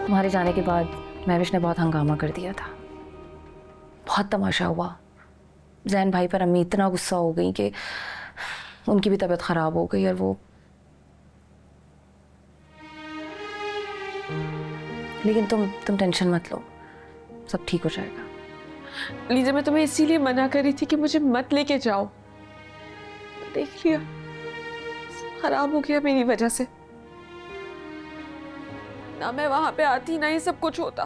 तुम्हारे जाने के बाद महविश ने बहुत हंगामा कर दिया था, बहुत तमाशा हुआ। जैन भाई पर अम्मी इतना गुस्सा हो गई कि उनकी भी तबीयत खराब हो गई और वो, लेकिन तुम टेंशन मत लो, सब ठीक हो जाएगा। लीजिए, मैं तुम्हें इसीलिए मना कर रही थी कि मुझे मत लेके जाओ। देख लिया, खराब हो गया मेरी वजह से। ना मैं वहां पे आती, ना ये सब कुछ होता।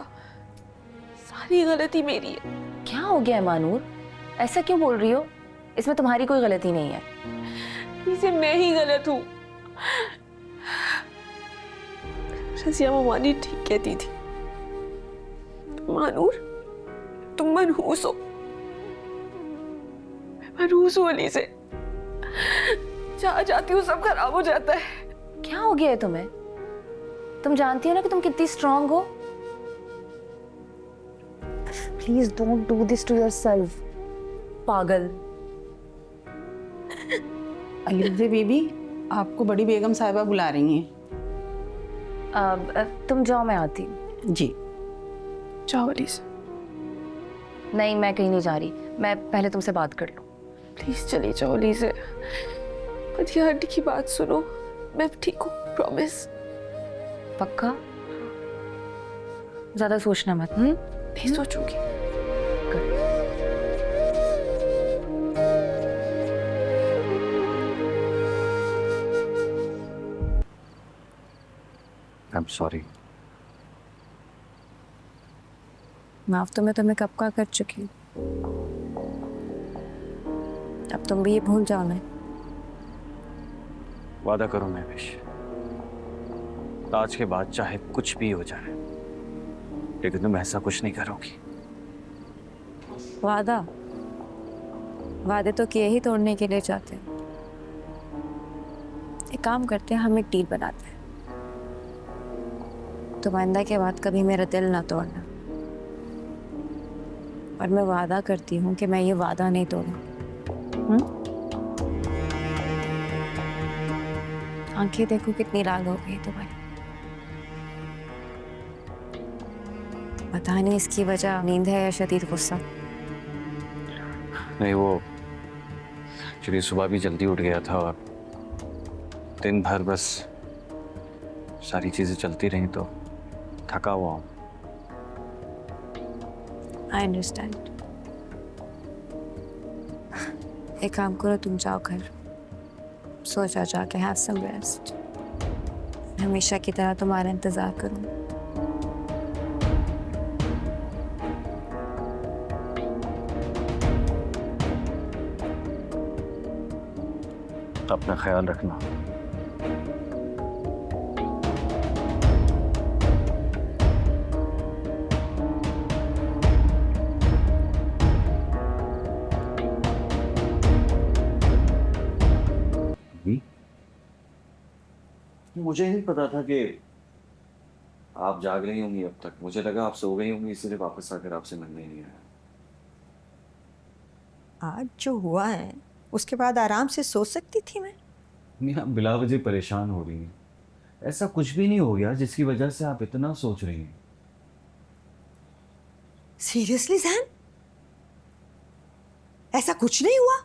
सारी गलती मेरी है। क्या हो गया है मानूर, ऐसा क्यों बोल रही हो? इसमें तुम्हारी कोई गलती नहीं है। लीजिए, मैं ही गलत हूँ। रज़िया ममानी ठीक कहती थी, मानूर तुम मनहूस हो। मैं मनहूस हूँ अली से। जहाँ जाती हूँ सब खराब हो जाता है। क्या हो गया है तुम्हें? तुम जानती हो ना कि तुम कितनी स्ट्रांग हो। Please don't do this to yourself, पागल। अलीज़े बीबी, आपको बड़ी बेगम साहिबा बुला रही हैं। तुम जाओ, मैं आती हूँ। जी जाओ अली से। नहीं, मैं कहीं नहीं जा रही, मैं पहले तुमसे बात कर लूँ। प्लीज चली जाओ अली से। पतिया आंटी की बात सुनो, मैं ठीक हूँ, प्रॉमिस। पक्का? ज्यादा सोचना मत। नहीं सोचूंगी। I'm sorry. माफ तो मैं तुम्हें कब का कर चुकी हूँ, अब तुम भी ये भूल जाओ ना। वादा करो महविश, आज के बाद चाहे कुछ भी हो जाए, लेकिन तुम ऐसा कुछ नहीं करोगी। वादा? वादे तो किए ही तोड़ने के लिए चाहते हैं। एक काम करते हैं, हम एक डील बनाते हैं। तुम आइंदा के बाद कभी मेरा दिल ना तोड़ना, और मैं वादा करती हूँ कि मैं ये वादा नहीं तोड़ूंगी। आंखें देखो कितनी लाल हो गई तुम्हारी। पता नहीं इसकी वजह नींद है या शदीद गुस्सा। नहीं, वो एक्चुअली सुबह भी जल्दी उठ गया था और दिन भर बस सारी चीजें चलती रही तो थका हुआ हूँ। I understand. एक काम करो, तुम जाओ घर, सो जाओ जाके, हैव सम रेस्ट। हमेशा की तरह तुम्हारा इंतजार करूँ। अपना ख्याल रखना। मुझे नहीं पता था कि आप जाग रही होंगी अब तक। मुझे लगा आप सो गई होंगी, इसलिए वापस आकर आपसे मिलने नहीं आया। आज जो हुआ है उसके बाद आराम से सो सकती थी मैं। नहीं, आप बिला वजह परेशान हो रही हैं। ऐसा कुछ भी नहीं हो गया जिसकी वजह से आप इतना सोच रही हैं। सीरियसली जैन, ऐसा कुछ नहीं हुआ?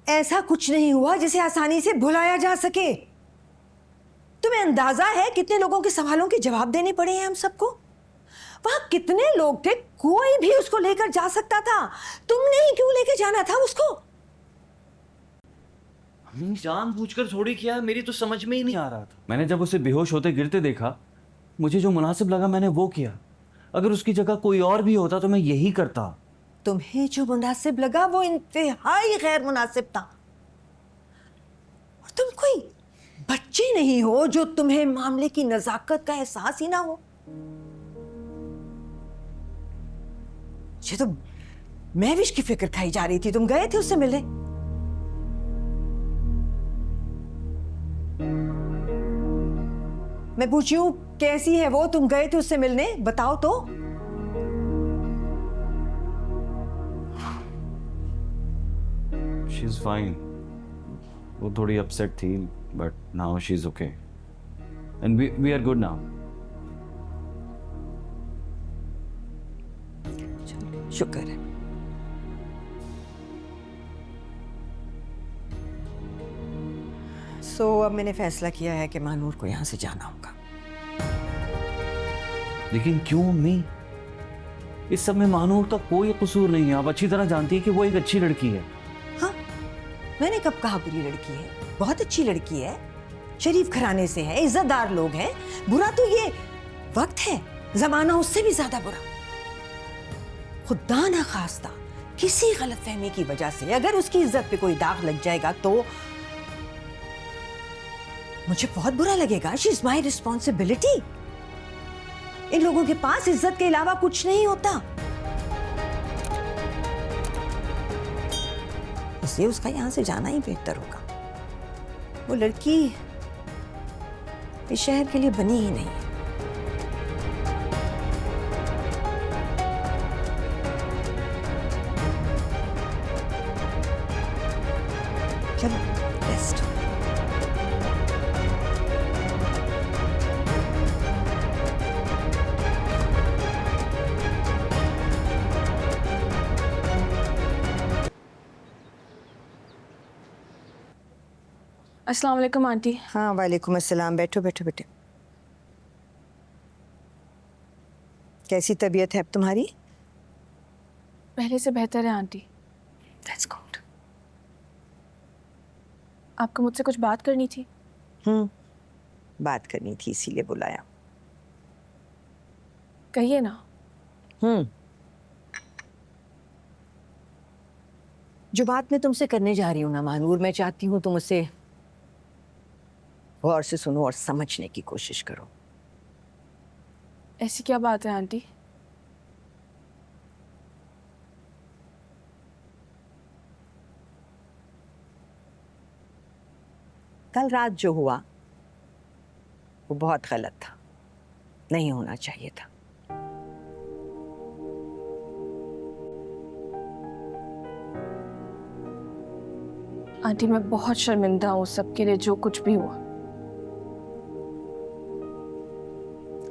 ऐसा कुछ नहीं हुआ जिसे आसानी से भुलाया जा सके। तुम्हें अंदाजा है कितने लोगों के सवालों के जवाब देने पड़े हैं हम सबको? वहां कितने लोग थे, कोई भी उसको लेकर जा सकता था। तुमने ही क्यों लेकर जाना था उसको? हमने जानबूझकर थोड़ी किया, मेरी तो समझ में ही नहीं आ रहा था। मैंने जब उसे बेहोश होते गिरते देखा, मुझे जो मुनासिब लगा मैंने वो किया। अगर उसकी जगह कोई और भी होता तो मैं यही करता। तुम्हें जो मुनासिब लगा वो इंतहाई गैर मुनासिब था। और तुम कोई बच्चे नहीं हो जो तुम्हें मामले की नजाकत का एहसास ही ना हो। ये तो महविश की फिक्र खाई जा रही थी, तुम गए थे उससे मिलने। मैं पूछी हूं कैसी है वो, तुम गए थे उससे मिलने, बताओ तो। She is fine. वो थोड़ी अपसेट थी but now she is okay and we are good now. शुक्र है. सो अब मैंने फैसला किया है कि मानूर को यहाँ से जाना होगा. लेकिन क्यों अम्मी? इस सब में मानूर का कोई कसूर नहीं है. आप अच्छी तरह जानती है कि वो एक अच्छी लड़की है. हाँ, मैंने कब कहा बुरी लड़की है? बहुत अच्छी लड़की है, शरीफ घराने से है, इज्जतदार लोग हैं. बुरा तो ये वक्त है, जमाना उससे भी ज्यादा बुरा. खुदा ना खास्ता किसी गलतफहमी की वजह से अगर उसकी इज्जत पे कोई दाग लग जाएगा तो मुझे बहुत बुरा लगेगा. She is my responsibility. इन लोगों के पास इज्जत के अलावा कुछ नहीं होता, इसलिए उसका यहां से जाना ही बेहतर होगा. वो लड़की इस शहर के लिए बनी ही नहीं है. चलो रेस्ट. अस्सलाम वालेकुम आंटी. हाँ वालेकुम अस्सलाम. बैठो बैठो बेटे. कैसी तबीयत है अब तुम्हारी? पहले से बेहतर है आंटी. That's good. आपको मुझसे कुछ बात करनी थी. बात करनी थी इसीलिए बुलाया. कहिए ना. जो बात मैं तुमसे करने जा रही हूँ ना मानूर, मैं चाहती हूँ तुम उसे गौर से सुनो और समझने की कोशिश करो. ऐसी क्या बात है आंटी? कल रात जो हुआ वो बहुत गलत था, नहीं होना चाहिए था. आंटी मैं बहुत शर्मिंदा हूँ सबके लिए जो कुछ भी हुआ.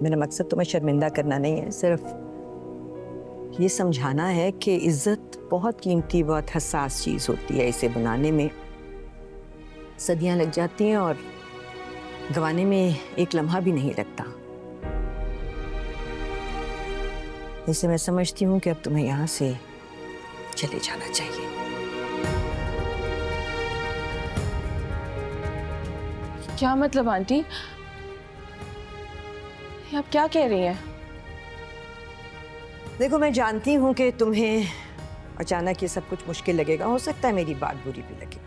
मेरा मकसद तुम्हें शर्मिंदा करना नहीं है, सिर्फ ये समझाना है कि इज्जत बहुत कीमती, बहुत हसास चीज़ होती है. इसे बनाने में सदियां लग जाती हैं और गंवाने में एक लम्हा भी नहीं लगता. इसे मैं समझती हूँ कि अब तुम्हें यहाँ से चले जाना चाहिए. क्या मतलब आंटी? ये आप क्या कह रही हैं? देखो मैं जानती हूँ कि तुम्हें अचानक ये सब कुछ मुश्किल लगेगा, हो सकता है मेरी बात बुरी भी लगे,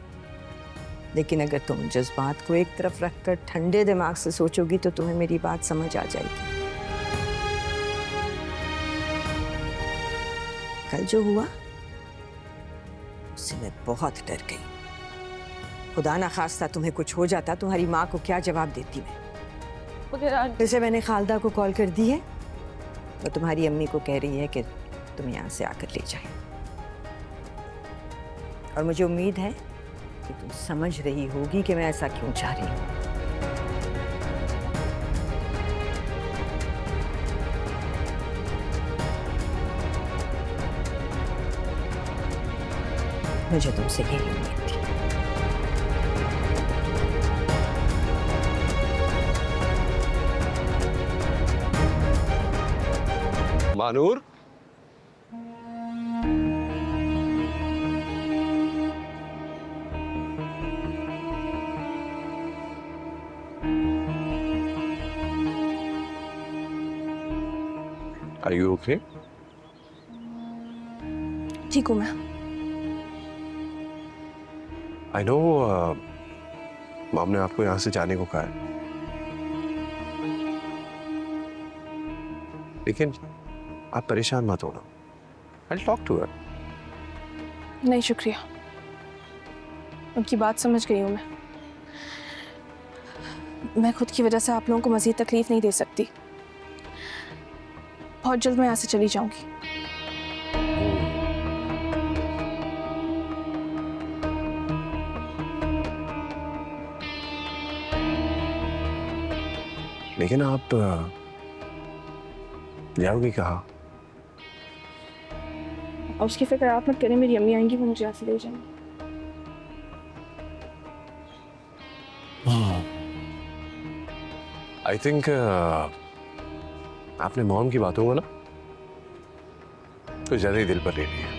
लेकिन अगर तुम जज्बात को एक तरफ रखकर ठंडे दिमाग से सोचोगी तो तुम्हें मेरी बात समझ आ जाएगी. कल जो हुआ उससे मैं बहुत डर गई. खुदा ना खास्ता तुम्हें कुछ हो जाता, तुम्हारी माँ को क्या जवाब देती मैं? जैसे मैंने खालदा को कॉल कर दी है, वो तुम्हारी अम्मी को कह रही है कि तुम यहाँ से आकर ले जाए. और मुझे उम्मीद है कि तुम समझ रही होगी कि मैं ऐसा क्यों चाह रही हूँ. मुझे तुमसे यही उम्मीद थी. Manur, Are you okay? ठीक हूँ मैं. I know मॉम ने आपको यहाँ से जाने को कहा है, लेकिन आप परेशान मत होना. I'll talk to her. नहीं शुक्रिया, उनकी बात समझ गई हूँ मैं. मैं खुद की वजह से आप लोगों को मज़ीद तकलीफ नहीं दे सकती. बहुत जल्द मैं यहाँ से चली जाऊंगी. लेकिन आप जाओगे कहाँ? और उसकी फिक्र आप मत करें, मेरी अम्मी आएंगी, वो मुझे यहाँ से ले जाएंगी। आई थिंक आपने मॉम की बातों को ना तो ज्यादा ही दिल पर ले लिया।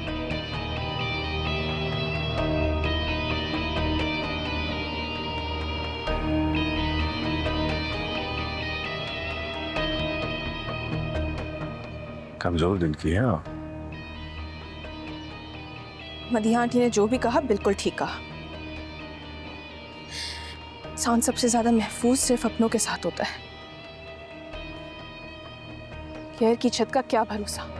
कमजोर दिल की है आप। मदीहा आंटी ने जो भी कहा बिल्कुल ठीक कहा। इंसान सबसे ज्यादा महफूज सिर्फ अपनों के साथ होता है। गैर की छत का क्या भरोसा।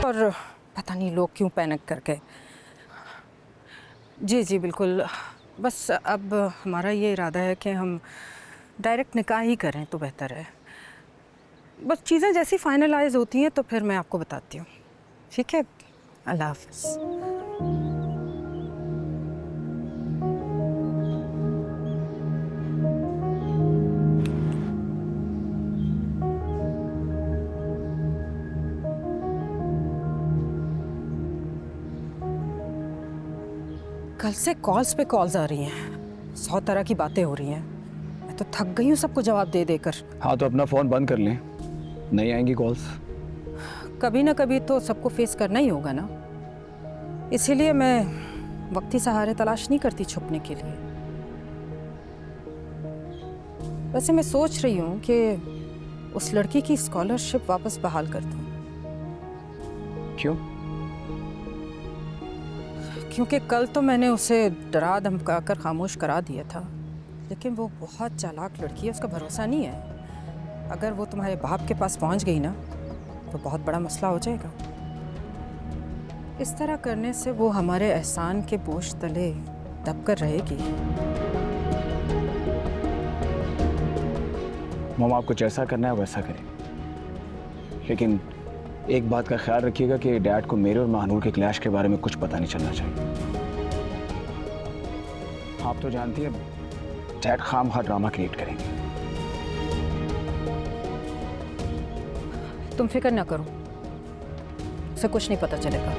और पता नहीं लोग क्यों पैनिक कर गए। जी जी बिल्कुल, बस अब हमारा ये इरादा है कि हम डायरेक्ट निकाह ही करें तो बेहतर है। बस चीज़ें जैसी फाइनलाइज होती हैं तो फिर मैं आपको बताती हूँ, ठीक है? अल्लाह हाफ़िज़। कल से कॉल्स पे कॉल्स आ रही हैं, 100 तरह की बातें हो रही हैं। मैं तो थक गई हूँ सबको जवाब दे देकर। हाँ तो अपना फ़ोन बंद कर लें, नहीं आएंगी कॉल्स। कभी ना कभी तो सबको फेस करना ही होगा ना, इसीलिए मैं वक्ती सहारे तलाश नहीं करती छुपने के लिए। वैसे मैं सोच रही हूँ कि उस लड़की की स्कॉलरशिप वापस बहाल कर दूँ। क्यों? क्योंकि कल तो मैंने उसे डरा धमका कर खामोश करा दिया था, लेकिन वो बहुत चालाक लड़की है, उसका भरोसा नहीं है। अगर वो तुम्हारे बाप के पास पहुंच गई ना तो बहुत बड़ा मसला हो जाएगा। इस तरह करने से वो हमारे एहसान के बोझ तले दब कर रहेगी। मम आपको जैसा करना है वैसा करें, लेकिन एक बात का ख्याल रखिएगा कि डैड को मेरे और महानूर के क्लैश के बारे में कुछ पता नहीं चलना चाहिए। आप तो जानती हैं डैड खामखा ड्रामा क्रिएट करेंगे। तुम फिक्र ना करो, उसे कुछ नहीं पता चलेगा।